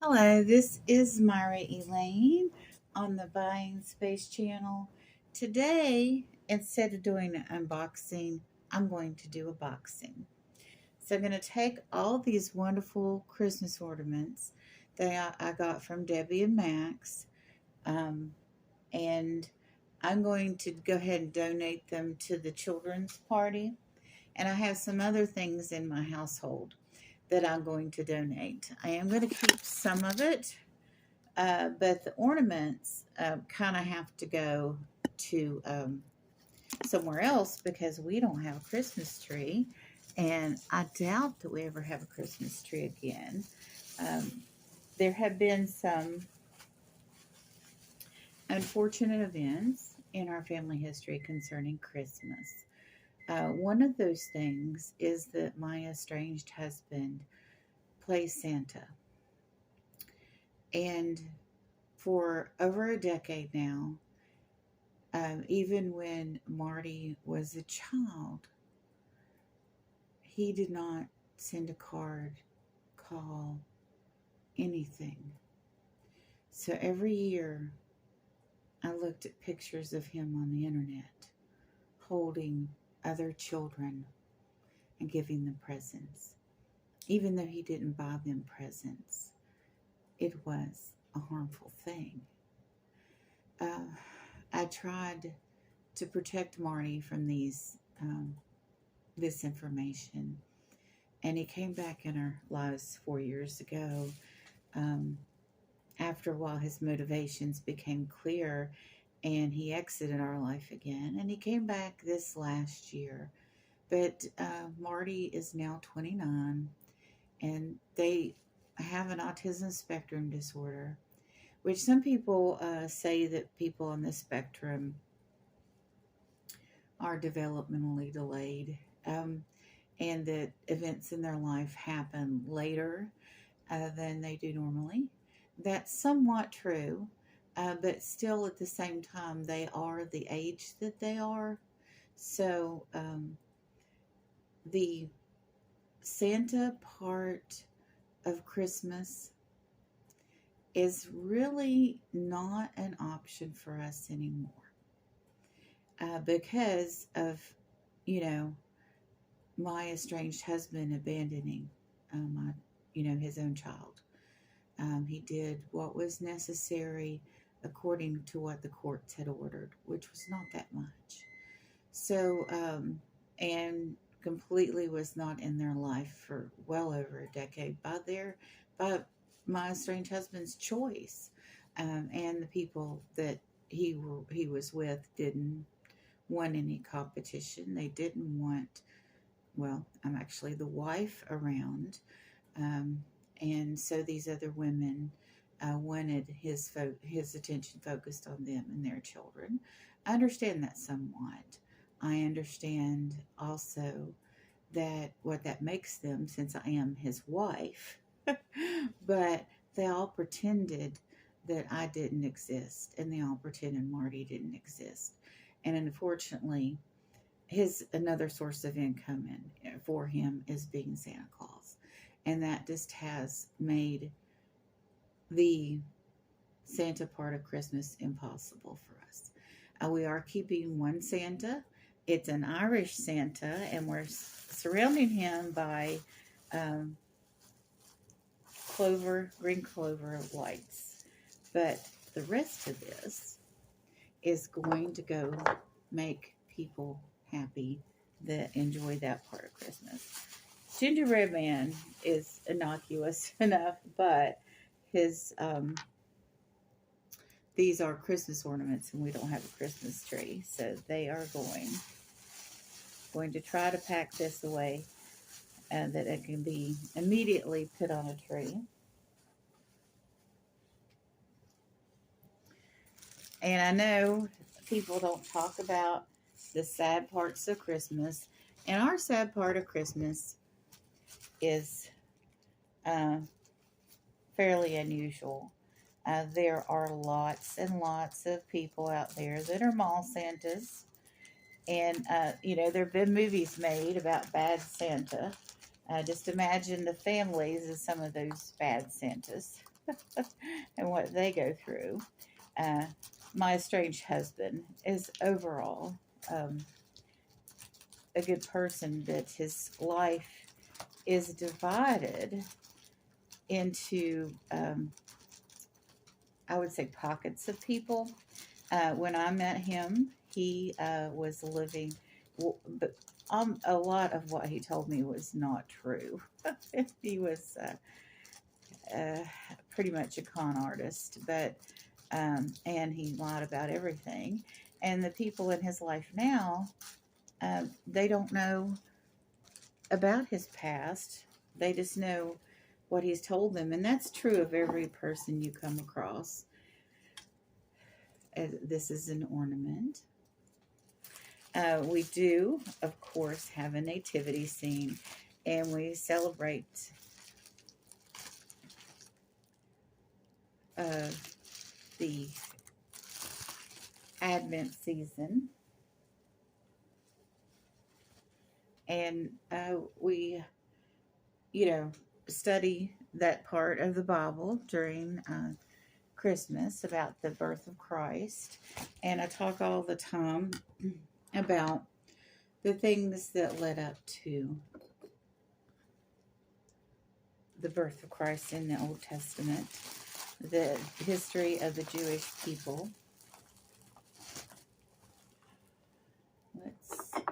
Hello, this is Myra Elaine on the Buying Space channel. Today, instead of doing an unboxing, I'm going to do a boxing. So I'm going to take all these wonderful Christmas ornaments that I got from Debbie and Max, um, and I'm going to go ahead and donate them to the children's party. And I have some other things in my household that I'm going to donate. I am going to keep some of it, but the ornaments kind of have to go to somewhere else because we don't have a Christmas tree. And I doubt that we ever have a Christmas tree again. Um, there have been some unfortunate events in our family history concerning Christmas. One of those things is that my estranged husband plays Santa. And for over a decade now, even when Marty was a child, he did not send a card, call, anything. So every year I looked at pictures of him on the internet holding other children and giving them presents. Even though he didn't buy them presents, it was a harmful thing. Uh, I tried to protect Marty from this information, and he came back in our lives 4 years ago. Um, After a while, his motivations became clear, and he exited our life again. And he came back this last year. But Marty is now 29, and they have an autism spectrum disorder, which some people say that people on the spectrum are developmentally delayed, and that events in their life happen later than they do normally. That's somewhat true, but still at the same time, they are the age that they are. So the Santa part of Christmas is really not an option for us anymore because of, you know, my estranged husband abandoning my, his own child. He did what was necessary according to what the courts had ordered, which was not that much. So, and completely was not in their life for well over a decade by my estranged husband's choice, and the people that he was with didn't want any competition. They didn't want. Well, I'm actually the wife around, um, and so these other women wanted his attention focused on them and their children. I understand that somewhat. I understand also that what that makes them, since I am his wife, but they all pretended that I didn't exist, and they all pretended Marty didn't exist. And unfortunately, his another source of income for him is being Santa Claus, and that just has made the Santa part of Christmas impossible for us. We are keeping one Santa. It's an Irish Santa, and we're surrounding him by um, green clover lights. But the rest of this is going to go make people happy that enjoy that part of Christmas. Gingerbread Man is innocuous enough, but his these are Christmas ornaments, and we don't have a Christmas tree, so they are going to try to pack this away and that it can be immediately put on a tree. And I know people don't talk about the sad parts of Christmas, and our sad part of Christmas is uh, fairly unusual. There are lots and lots of people out there that are mall Santas. And, there have been movies made about bad Santa. Just imagine the families of some of those bad Santas. and what they go through. Uh, my estranged husband is overall um, a good person, but his life is divided into, I would say, pockets of people. When I met him, he was living, but a lot of what he told me was not true. He was uh, pretty much a con artist, but and he lied about everything. And the people in his life now, they don't know about his past. They just know what he's told them, and that's true of every person you come across. This is an ornament. We do, of course, have a nativity scene, and we celebrate the Advent season, and we, study that part of the Bible during Christmas about the birth of Christ, and I talk all the time about the things that led up to the birth of Christ in the Old Testament, the history of the Jewish people. Let's see.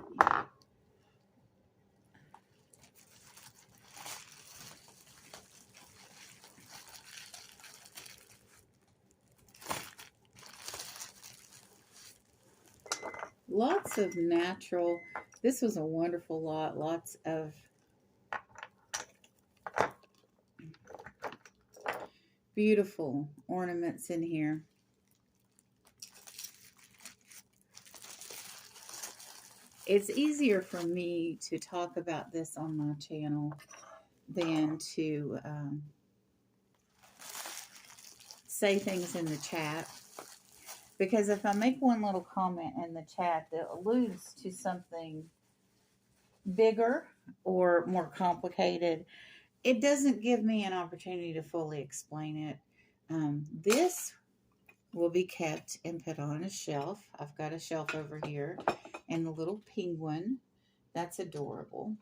Lots of natural. This was a wonderful lot. Lots of beautiful ornaments in here. It's easier for me to talk about this on my channel than to say things in the chat. Because if I make one little comment in the chat that alludes to something bigger or more complicated, it doesn't give me an opportunity to fully explain it. This will be kept and put on a shelf. I've got a shelf over here, and the little penguin, that's adorable.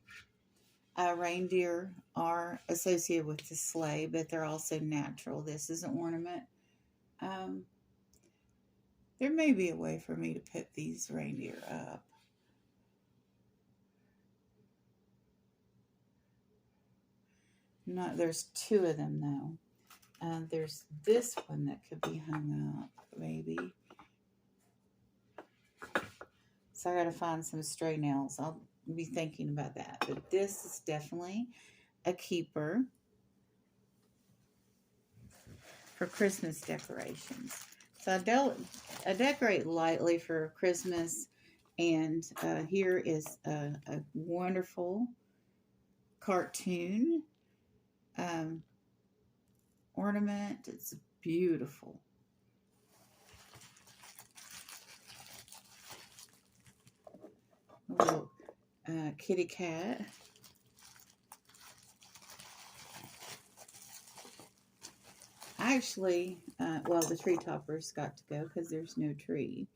Reindeer are associated with the sleigh, but they're also natural. This is an ornament. There may be a way for me to put these reindeer up. There's two of them though. There's this one that could be hung up, maybe. So I gotta find some stray nails. I'll be thinking about that. But this is definitely a keeper for Christmas decorations. So I decorate lightly for Christmas, and here is a wonderful cartoon ornament. It's beautiful. A little kitty cat. Actually, well, the tree topper's got to go because there's no tree.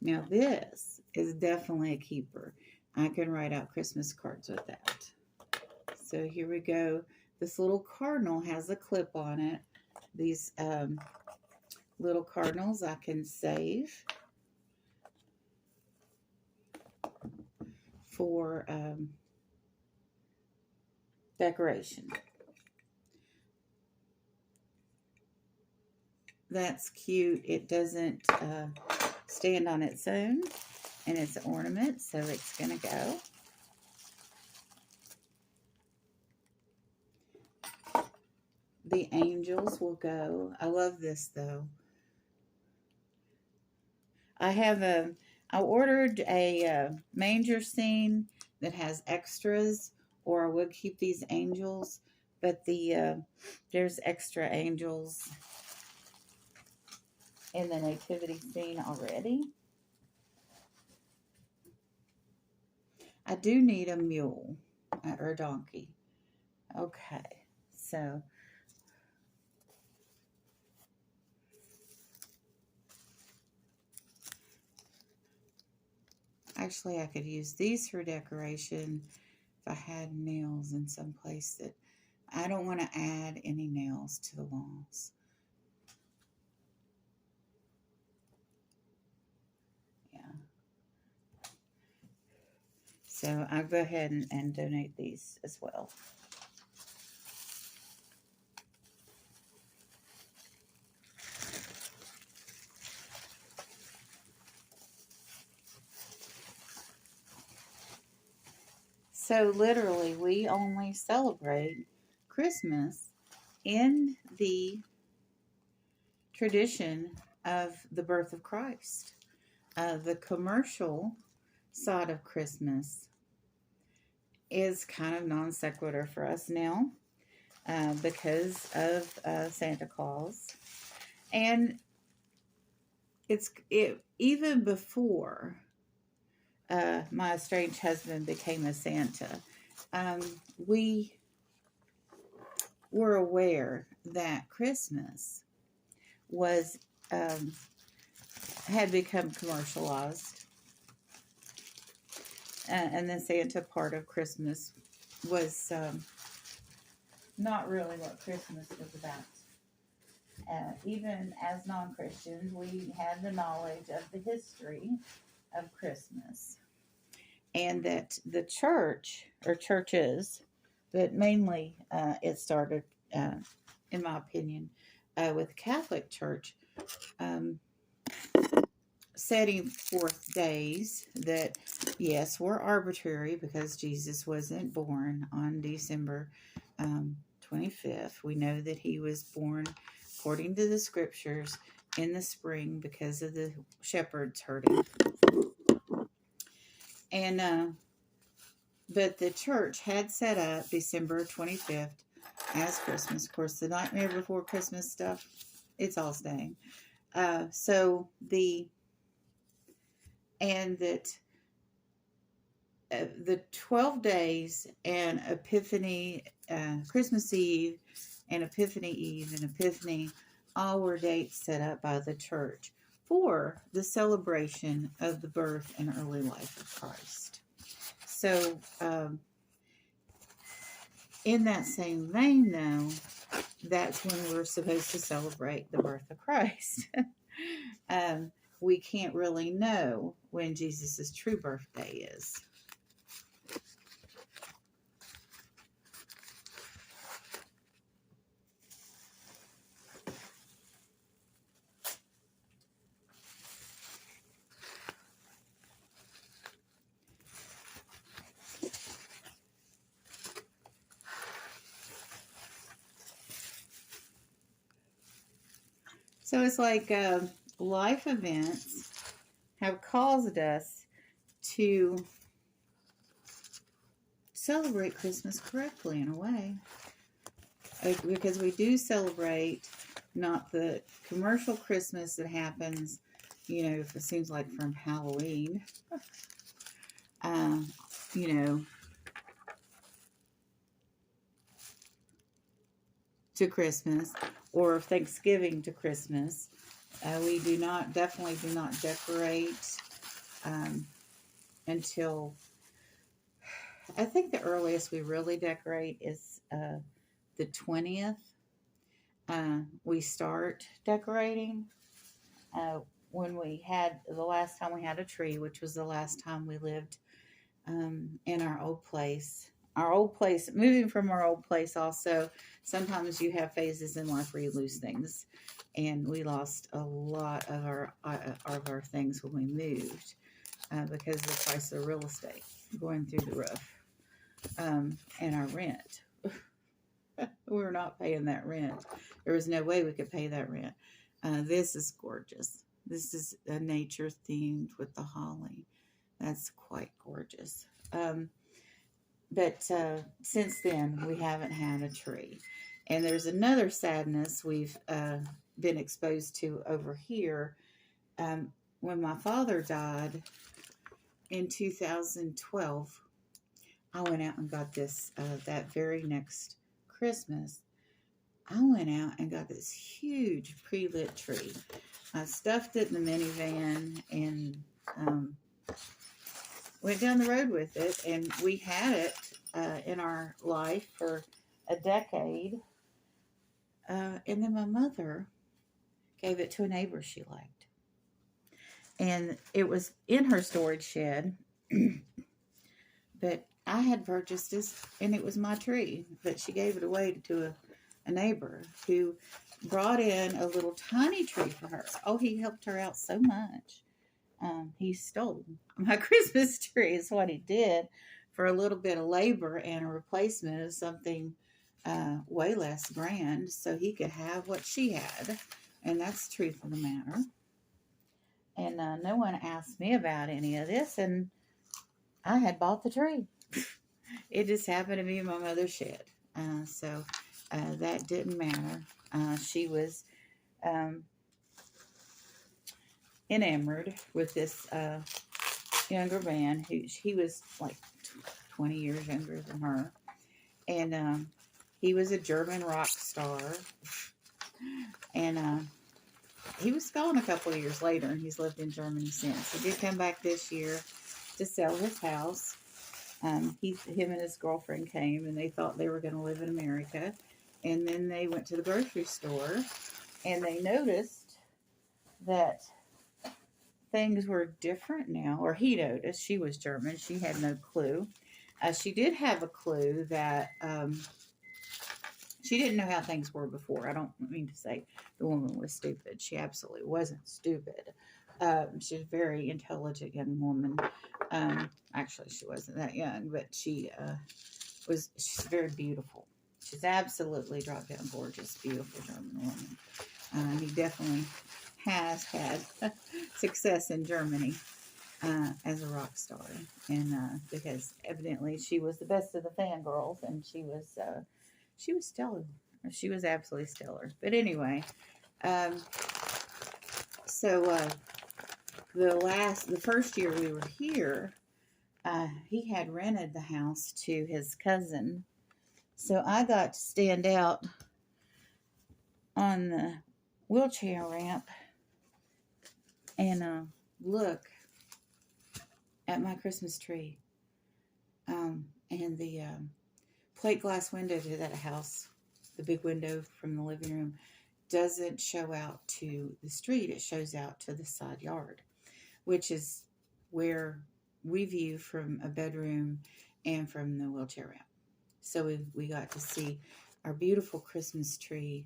Now this is definitely a keeper. I can write out Christmas cards with that. So here we go. This little cardinal has a clip on it. These little cardinals I can save for decoration. That's cute. It doesn't stand on its own, and it's an ornament, so it's going to go. The angels will go. I love this though. I ordered a manger scene that has extras, or I would keep these angels, but there's extra angels in the nativity scene already. I do need a mule or a donkey. Okay, so actually I could use these for decoration if I had nails in some place that I don't want to add any nails to the walls. Yeah. So I'll go ahead and donate these as well. So literally, we only celebrate Christmas in the tradition of the birth of Christ. The commercial side of Christmas is kind of non sequitur for us now because of Santa Claus. And even before my estranged husband became a Santa, we were aware that Christmas was had become commercialized, and the Santa part of Christmas was not really what Christmas was about. Even as non-Christians, we had the knowledge of the history of Christmas, and that the church or churches, but mainly it started, in my opinion, with the Catholic Church, um, setting forth days that, yes, were arbitrary because Jesus wasn't born on December 25th. We know that he was born, according to the scriptures, in the spring because of the shepherds herding. And but the church had set up December 25th as Christmas. Of course, the Nightmare Before Christmas stuff, it's all staying. So the 12 days and Epiphany, Christmas Eve and Epiphany Eve and Epiphany, all were dates set up by the church for the celebration of the birth and early life of Christ. So, in that same vein, though, that's when we're supposed to celebrate the birth of Christ. We can't really know when Jesus' true birthday is. So it's like life events have caused us to celebrate Christmas correctly in a way. Because we do celebrate not the commercial Christmas that happens, if it seems like from Halloween, you know, to Christmas, or Thanksgiving to Christmas. We definitely do not decorate until, I think the earliest we really decorate is the 20th. We start decorating when the last time we had a tree, which was the last time we lived in our old place. Moving from our old place also, sometimes you have phases in life where you lose things. And we lost a lot of our things when we moved because of the price of real estate going through the roof, and our rent. We were not paying that rent. There was no way we could pay that rent. This is gorgeous. This is a nature themed with the holly. That's quite gorgeous. But since then, we haven't had a tree. And there's another sadness we've been exposed to over here. When my father died in 2012, I went out and got this that very next Christmas. I went out and got this huge pre-lit tree. I stuffed it in the minivan and went down the road with it, and we had it in our life for a decade. And then my mother gave it to a neighbor she liked, and it was in her storage shed. But I had purchased this, and it was my tree. But she gave it away to a neighbor who brought in a little tiny tree for her. Oh, he helped her out so much. He stole my Christmas tree, is what he did, for a little bit of labor and a replacement of something way less grand, so he could have what she had. And that's the truth of the matter. And no one asked me about any of this, and I had bought the tree. It just happened to be in my mother's shed. So that didn't matter. She was enamored with this younger man he was like 20 years younger than her. And he was a German rock star. And he was gone a couple of years later, and he's lived in Germany since. He did come back this year to sell his house. Him and his girlfriend came, and they thought they were going to live in America. And then they went to the grocery store, and they noticed that things were different now. Or he noticed. She was German. She had no clue. She did have a clue that she didn't know how things were before. I don't mean to say the woman was stupid. She absolutely wasn't stupid. She's a very intelligent young woman. Actually, she wasn't that young, but she's very beautiful. She's absolutely drop down gorgeous, beautiful German woman. He definitely has had success in Germany as a rock star, and because evidently she was the best of the fangirls, and she was stellar. She was absolutely stellar. But anyway, so the first year we were here, he had rented the house to his cousin. So I got to stand out on the wheelchair ramp and look at my Christmas tree. And the plate glass window to that house, the big window from the living room, doesn't show out to the street. It shows out to the side yard, which is where we view from a bedroom and from the wheelchair ramp. So we got to see our beautiful Christmas tree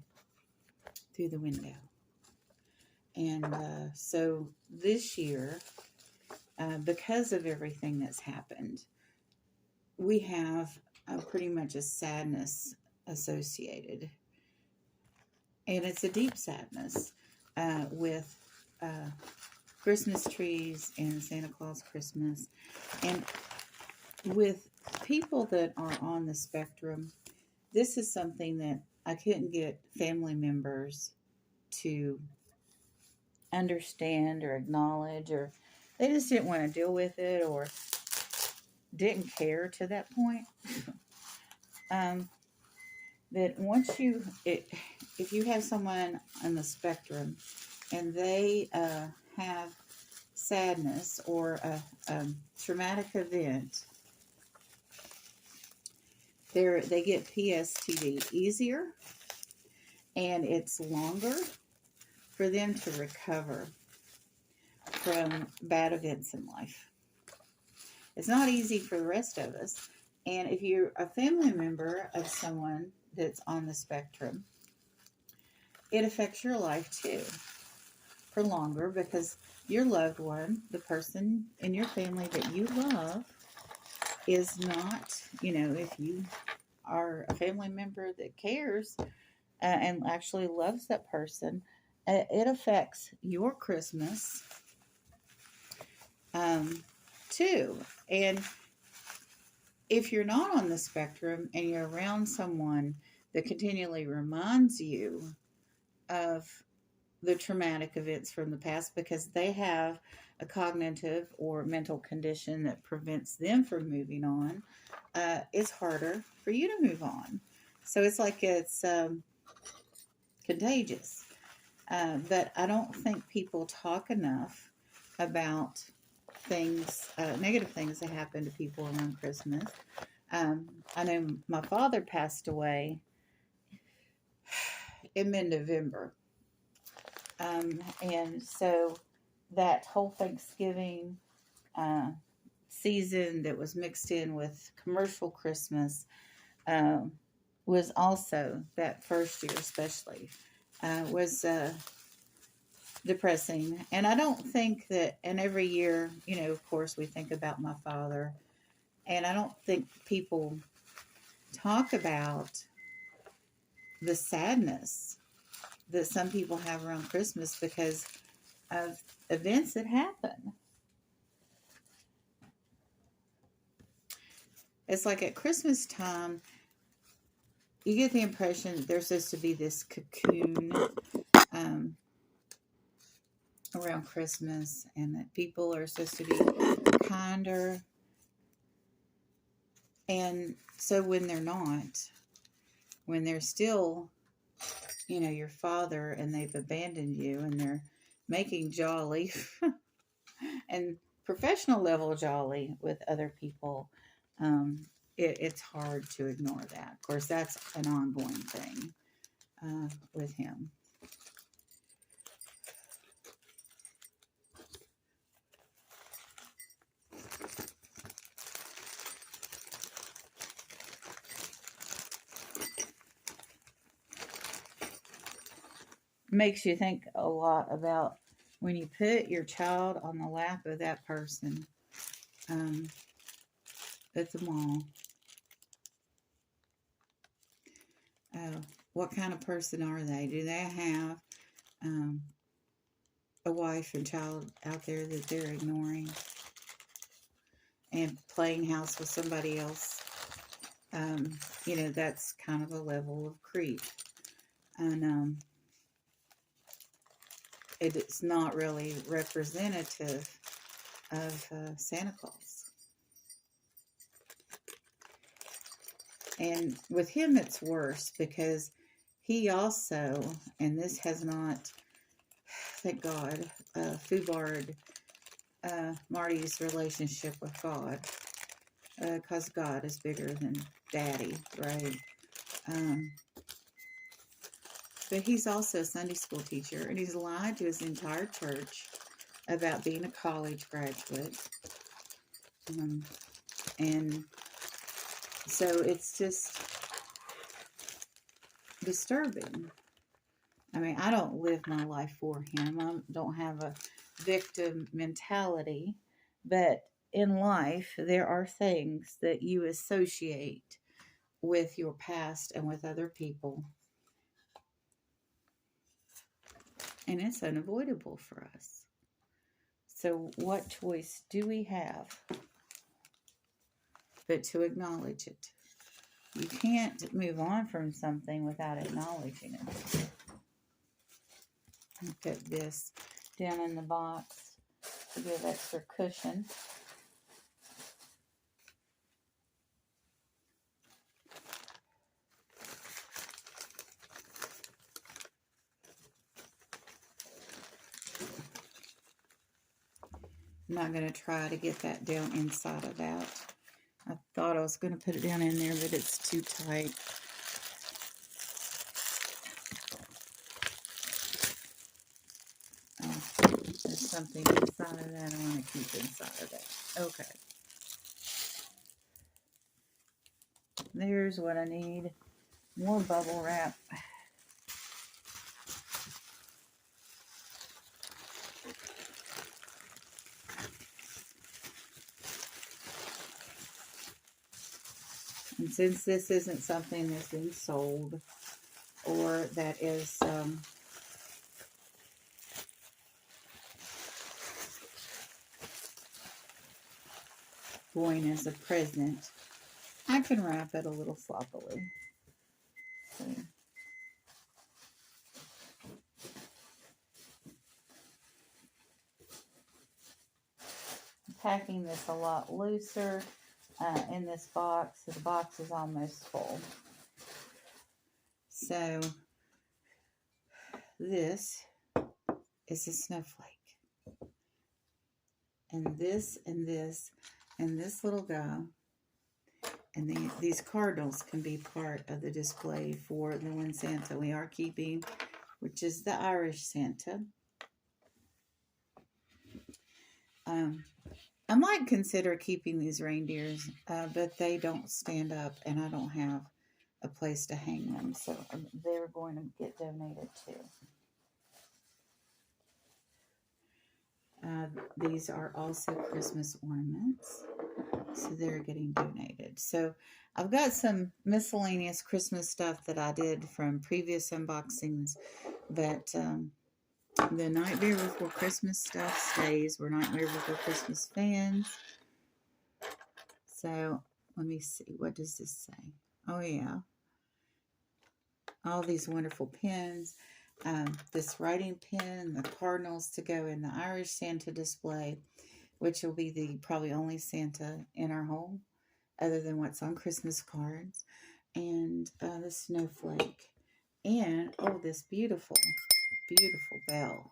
through the window. And so this year, because of everything that's happened, we have pretty much a sadness associated. And it's a deep sadness with Christmas trees and Santa Claus Christmas. And with people that are on the spectrum, this is something that I couldn't get family members to understand or acknowledge, or they just didn't want to deal with it or didn't care to that point. That once if you have someone on the spectrum and they have sadness or a traumatic event, they get PSTD easier, and it's longer for them to recover from bad events in life. It's not easy for the rest of us. And if you're a family member of someone that's on the spectrum, it affects your life too for longer, because your loved one, the person in your family that you love, is not, if you are a family member that cares and actually loves that person, it affects your Christmas too. And if you're not on the spectrum and you're around someone that continually reminds you of the traumatic events from the past, because they have a cognitive or mental condition that prevents them from moving on, it's harder for you to move on. So it's like it's contagious. But I don't think people talk enough about things, negative things that happen to people around Christmas. I know my father passed away in mid-November. And so that whole Thanksgiving uh, season that was mixed in with commercial Christmas um, was also, that first year especially, was depressing. And I don't think that, and every year, of course, we think about my father, and I don't think people talk about the sadness that some people have around Christmas because of events that happen. It's like at Christmas time, you get the impression that there's supposed to be this cocoon um, around Christmas, and that people are supposed to be kinder. And so when they're not, when they're still, your father, and they've abandoned you, and they're making jolly and professional level jolly with other people, it's hard to ignore that. Of course, that's an ongoing thing with him. Makes you think a lot about when you put your child on the lap of that person um, at the mall. What kind of person are they? Do they have um, a wife and child out there that they're ignoring and playing house with somebody else? That's kind of a level of creep. And it's not really representative of Santa Claus. And with him, it's worse because he also, and this has not, thank God, foobarred Marty's relationship with God, because God is bigger than Daddy, right? But he's also a Sunday school teacher, and he's lied to his entire church about being a college graduate. And so it's just disturbing. I mean, I don't live my life for him. I don't have a victim mentality. But in life, there are things that you associate with your past and with other people. And it's unavoidable for us. So what choice do we have but to acknowledge it? You can't move on from something without acknowledging it. I'll put this down in the box to give extra cushion. I'm not going to try to get that down inside of that. I thought I was going to put it down in there, but it's too tight. Oh, there's something inside of that I want to keep inside of that. Okay. There's what I need. More bubble wrap. And since this isn't something that's been sold or that is going as a present, I can wrap it a little sloppily. So, packing this a lot looser in this box. So the box is almost full. So this is a snowflake. And this and this and this little guy and these cardinals can be part of the display for the one Santa we are keeping, which is the Irish Santa. I might consider keeping these reindeers, but they don't stand up and I don't have a place to hang them, so they're going to get donated too. These are also Christmas ornaments, so they're getting donated. So I've got some miscellaneous Christmas stuff that I did from previous unboxings, but the Nightmare Before Christmas stuff stays. We're Nightmare Before Christmas fans. So let me see, what does this say? Oh yeah, all these wonderful pens. This writing pen, the cardinals to go in the Irish Santa display, which will be the probably only Santa in our home other than what's on Christmas cards, and the snowflake, and oh, this beautiful, beautiful bell.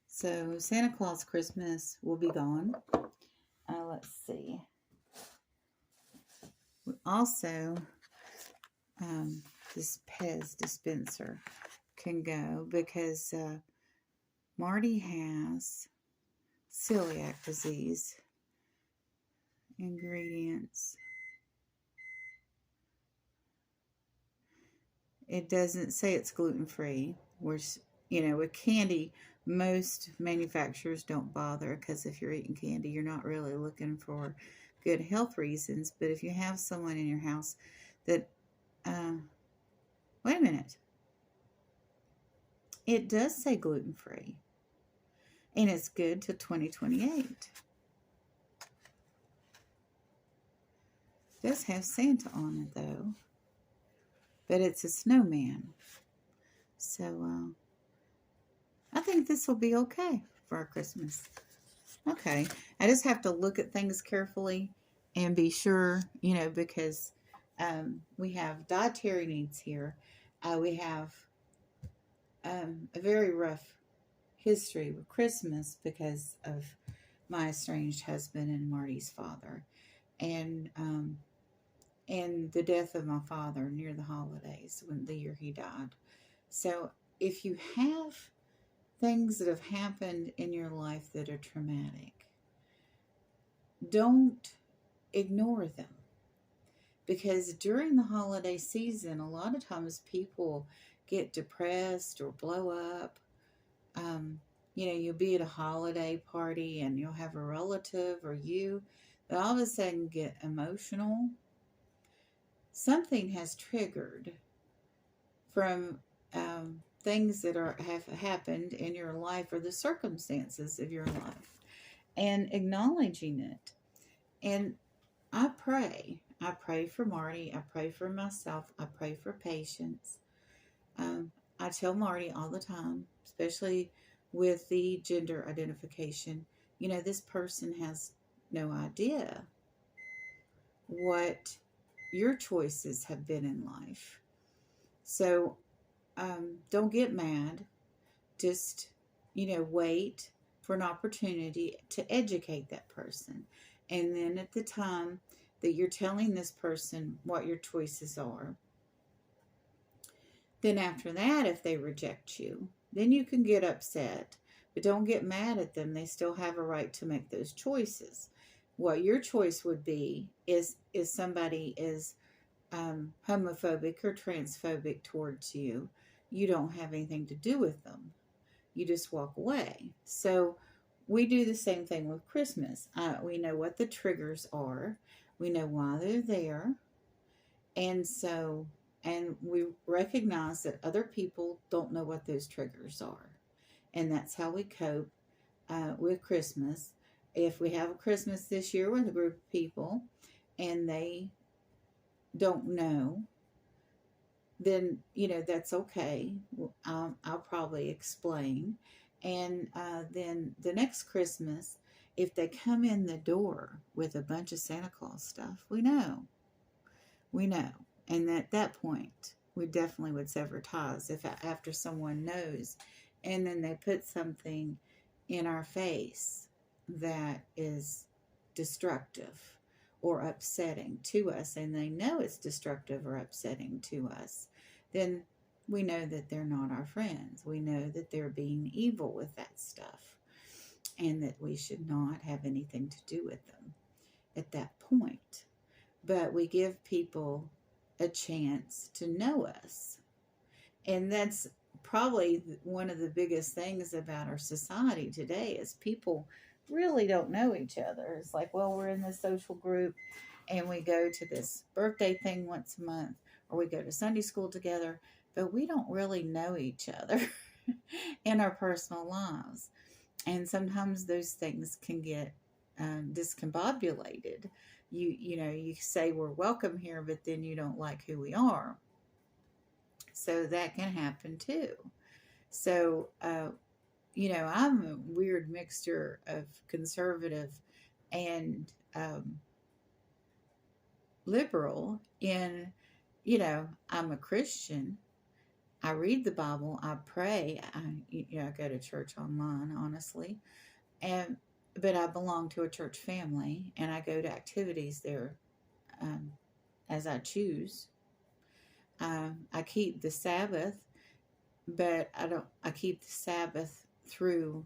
So Santa Claus Christmas will be gone. Let's see. We also, this Pez dispenser can go because Marty has celiac disease. Ingredients. It doesn't say it's gluten-free. With candy, most manufacturers don't bother because if you're eating candy, you're not really looking for good health reasons. But if you have someone in your house that, wait a minute, it does say gluten-free, and it's good to 2028. It does have Santa on it though, but it's a snowman. So I think this will be okay for our Christmas. Okay, I just have to look at things carefully and be sure, because we have dietary needs here. We have a very rough history with Christmas because of my estranged husband and Marty's father, and the death of my father near the holidays, when the year he died. So if you have things that have happened in your life that are traumatic, don't ignore them. Because during the holiday season, a lot of times people get depressed or blow up. You'll be at a holiday party and you'll have a relative or you that all of a sudden get emotional. Something has triggered from things that have happened in your life or the circumstances of your life, and acknowledging it. And I pray for Marty. I pray for myself. I pray for patience. I tell Marty all the time, especially with the gender identification, this person has no idea what your choices have been in life. So don't get mad. Just, wait for an opportunity to educate that person. And then at the time that you're telling this person what your choices are, then after that, if they reject you, then you can get upset. But don't get mad at them. They still have a right to make those choices. What your choice would be is somebody is homophobic or transphobic towards you, you don't have anything to do with them. You just walk away. So we do the same thing with Christmas. We know what the triggers are. We know why they're there. And we recognize that other people don't know what those triggers are. And that's how we cope with Christmas. If we have a Christmas this year with a group of people and they don't know, then, that's okay. I'll probably explain And then the next Christmas, if they come in the door with a bunch of Santa Claus stuff, we know. And at that point, we definitely would sever ties if after someone knows and then they put something in our face that is destructive or upsetting to us, and they know it's destructive or upsetting to us, then we know that they're not our friends. We know that they're being evil with that stuff and that we should not have anything to do with them at that point. But we give people a chance to know us. And that's probably one of the biggest things about our society today is people really don't know each other. It's like, well, we're in this social group and we go to this birthday thing once a month or we go to Sunday school together, but we don't really know each other in our personal lives. And sometimes those things can get discombobulated. You say we're welcome here, but then you don't like who we are. So that can happen too. So, I'm a weird mixture of conservative and liberal in, I'm a Christian. I read the Bible. I pray. I go to church online, honestly. And, but I belong to a church family and I go to activities there um, as I choose. I keep the Sabbath, but I keep the Sabbath through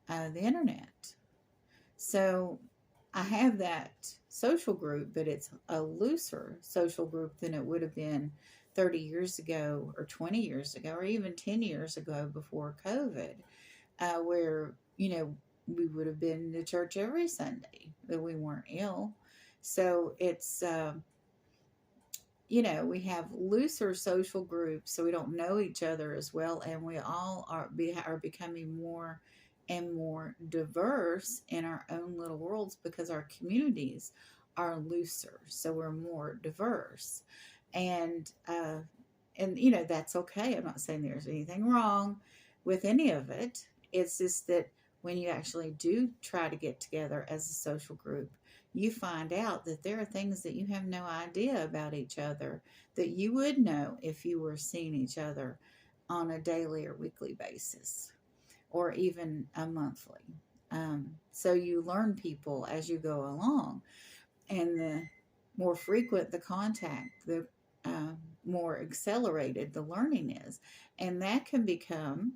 the internet. So I have that social group, but it's a looser social group than it would have been 30 years ago or 20 years ago or even 10 years ago before COVID, where, we would have been to church every Sunday, but we weren't ill. So it's, we have looser social groups, so we don't know each other as well, and we all are becoming more and more diverse in our own little worlds because our communities are looser, so we're more diverse, and that's okay. I'm not saying there's anything wrong with any of it. It's just that when you actually do try to get together as a social group, you find out that there are things that you have no idea about each other that you would know if you were seeing each other on a daily or weekly basis or even a monthly. So you learn people as you go along, and the more frequent the contact, the more accelerated the learning is. And that can become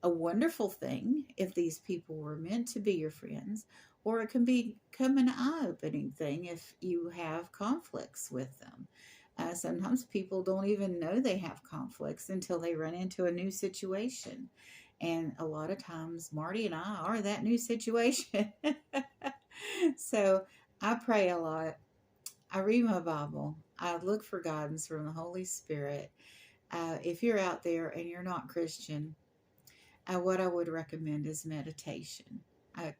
a wonderful thing if these people were meant to be your friends, or it can become an eye opening thing if you have conflicts with them. Sometimes people don't even know they have conflicts until they run into a new situation. And a lot of times, Marty and I are that new situation. So I pray a lot. I read my Bible. I look for guidance from the Holy Spirit. If you're out there and you're not Christian, what I would recommend is meditation. I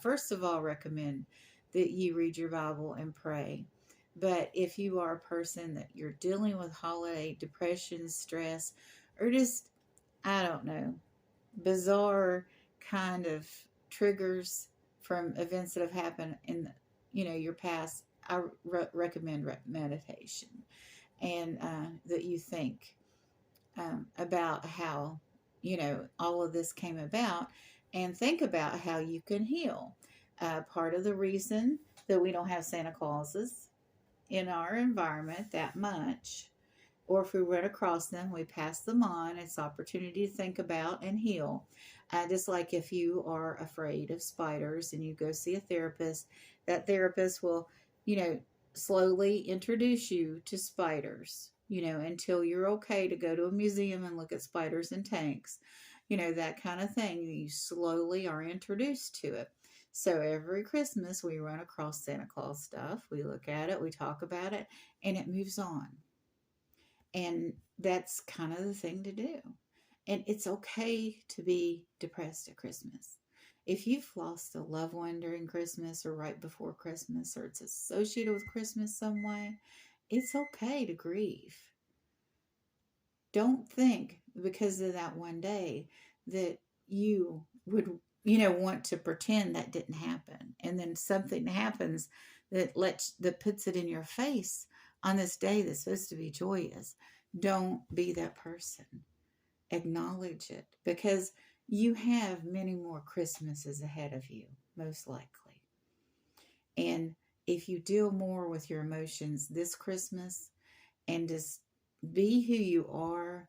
first of all recommend that you read your Bible and pray. But if you are a person that you're dealing with holiday depression, stress, or just, I don't know, bizarre kind of triggers from events that have happened in your past, I recommend meditation, and that you think about how all of this came about, and think about how you can heal. Part of the reason that we don't have Santa Clauses in our environment that much, or if we run across them, we pass them on. It's opportunity to think about and heal. Just like if you are afraid of spiders and you go see a therapist, that therapist will, slowly introduce you to spiders, until you're okay to go to a museum and look at spiders and tanks, that kind of thing. You slowly are introduced to it. So every Christmas we run across Santa Claus stuff. We look at it, we talk about it, and it moves on. And that's kind of the thing to do. And it's okay to be depressed at Christmas. If you've lost a loved one during Christmas or right before Christmas, or it's associated with Christmas some way, it's okay to grieve. Don't think because of that one day that you would, want to pretend that didn't happen. And then something happens that puts it in your face on this day that's supposed to be joyous. Don't be that person. Acknowledge it, because you have many more Christmases ahead of you, most likely. And if you deal more with your emotions this Christmas and just be who you are,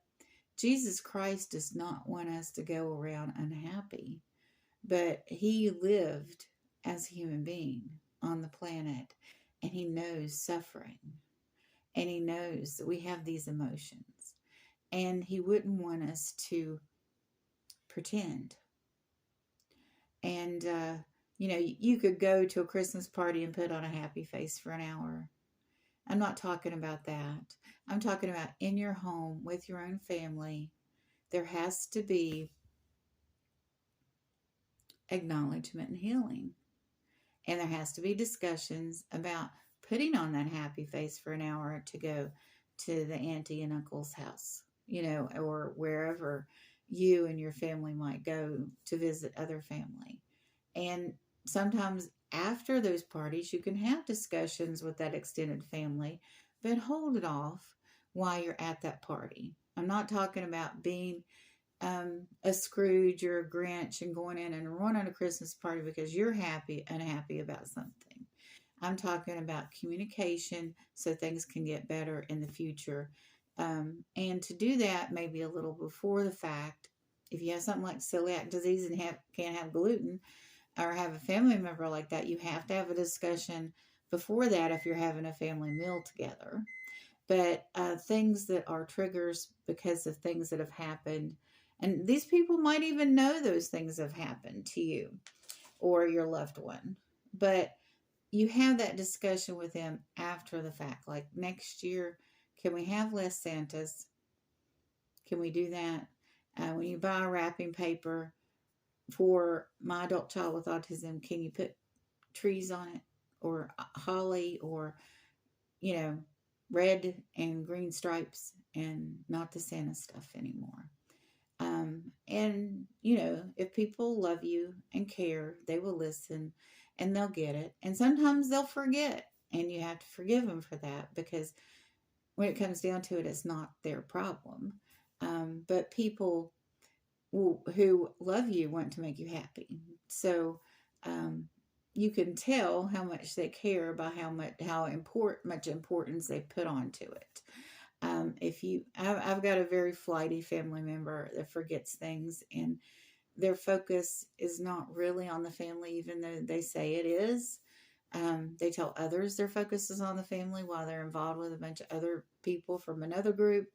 Jesus Christ does not want us to go around unhappy, but he lived as a human being on the planet, and he knows suffering, and he knows that we have these emotions, and he wouldn't want us to pretend. And, you could go to a Christmas party and put on a happy face for an hour. I'm not talking about that. I'm talking about in your home with your own family. There has to be acknowledgement and healing. And there has to be discussions about putting on that happy face for an hour to go to the auntie and uncle's house, or wherever you and your family might go to visit other family. And sometimes after those parties, you can have discussions with that extended family, but hold it off while you're at that party. I'm not talking about being a Scrooge or a Grinch and going in and running a Christmas party because you're unhappy about something. I'm talking about communication so things can get better in the future. And to do that, maybe a little before the fact. If you have something like celiac disease and can't have gluten, or have a family member like that, you have to have a discussion before that if you're having a family meal together. But things that are triggers because of things that have happened, and these people might even know those things have happened to you or your loved one, but you have that discussion with them after the fact. Like, next year, can we have less Santas? Can we do that? When you buy wrapping paper for my adult child with autism, can you put trees on it, or holly, or, red and green stripes, and not the Santa stuff anymore? And, if people love you and care, they will listen and they'll get it. And sometimes they'll forget, and you have to forgive them for that, because when it comes down to it, it's not their problem. But people who love you want to make you happy. So, you can tell how much they care by how much importance they put onto it. I've got a very flighty family member that forgets things, and their focus is not really on the family, even though they say it is. They tell others their focus is on the family while they're involved with a bunch of other people from another group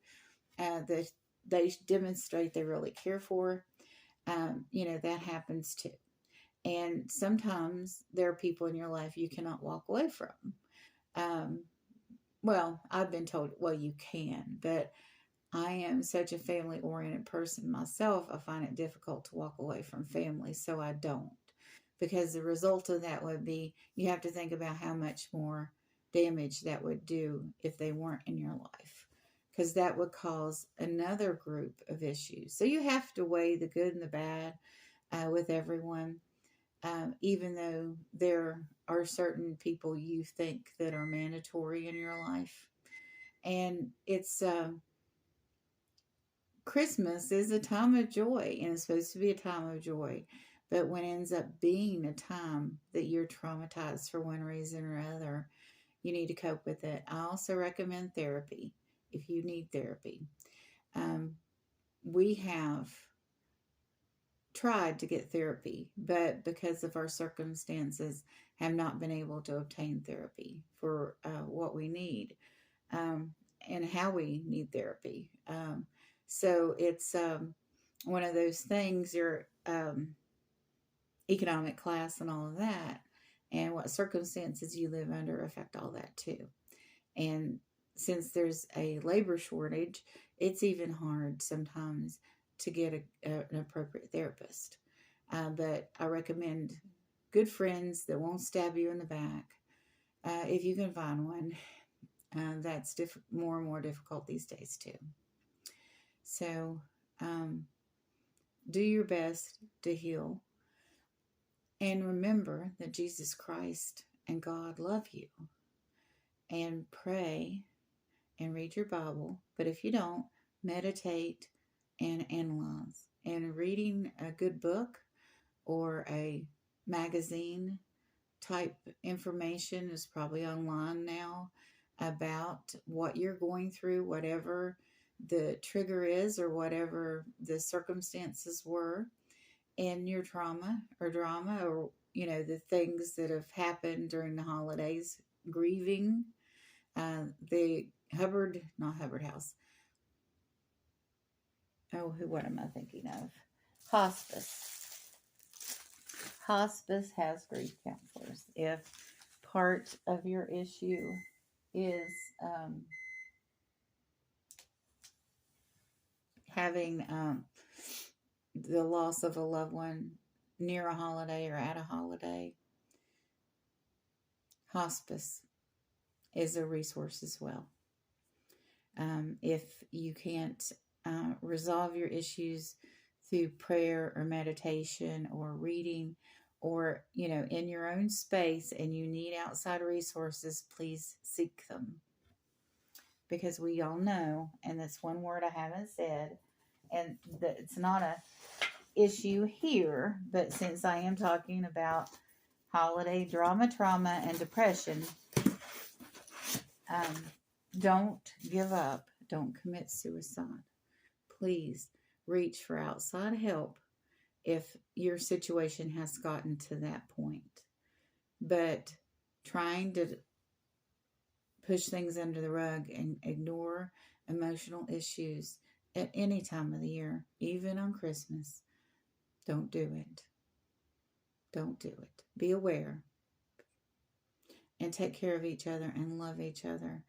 that they demonstrate they really care for. That happens too. And sometimes there are people in your life you cannot walk away from. Um, well, I've been told, well, you can, but I am such a family oriented person myself. I find it difficult to walk away from family, so I don't. Because the result of that would be you have to think about how much more damage that would do if they weren't in your life, because that would cause another group of issues. So you have to weigh the good and the bad with everyone. Even though there are certain people you think that are mandatory in your life. And it's Christmas is a time of joy, and it's supposed to be a time of joy. But when it ends up being a time that you're traumatized for one reason or other, you need to cope with it. I also recommend therapy if you need therapy. We have tried to get therapy, but because of our circumstances, have not been able to obtain therapy for what we need, and how we need therapy. So it's one of those things, your economic class and all of that, and what circumstances you live under affect all that too. And since there's a labor shortage, it's even hard sometimes to get an appropriate therapist. But I recommend good friends that won't stab you in the back. If you can find one, that's more and more difficult these days too. So do your best to heal. And remember that Jesus Christ and God love you. And pray and read your Bible. But if you don't, meditate and analyze. And reading a good book or a magazine type information is probably online now about what you're going through, whatever the trigger is or whatever the circumstances were in your trauma or drama, or the things that have happened during the holidays, grieving, the not Hubbard House. Oh, what am I thinking of? Hospice. Hospice has grief counselors. If part of your issue is having the loss of a loved one near a holiday or at a holiday, hospice is a resource as well. If you can't resolve your issues through prayer or meditation or reading, or in your own space, and you need outside resources, please seek them, because we all know, and that's one word I haven't said, and it's not a issue here, but since I am talking about holiday drama, trauma, and depression, don't give up. Don't commit suicide. Please reach for outside help if your situation has gotten to that point. But trying to push things under the rug and ignore emotional issues at any time of the year, even on Christmas, don't do it. Don't do it. Be aware and take care of each other and love each other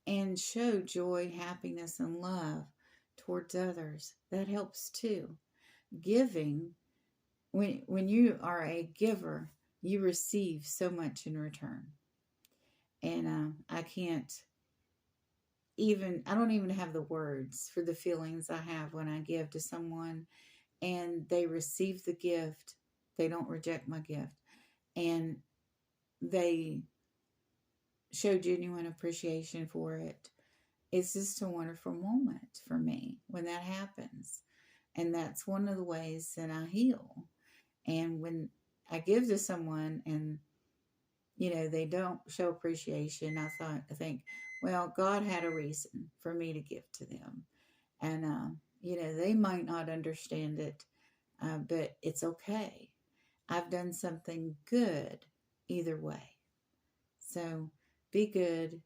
and show joy, happiness, and love towards others. That helps too. Giving, when you are a giver, you receive so much in return. And I don't even have the words for the feelings I have when I give to someone and they receive the gift. They don't reject my gift. And they show genuine appreciation for it. It's just a wonderful moment for me when that happens. And that's one of the ways that I heal. And when I give to someone and, they don't show appreciation, I think, well, God had a reason for me to give to them. And, they might not understand it, but it's okay. I've done something good either way. So be good,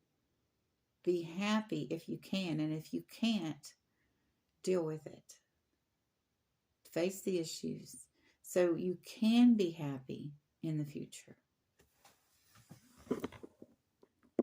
be happy if you can. And if you can't, deal with it. Face the issues so you can be happy in the future.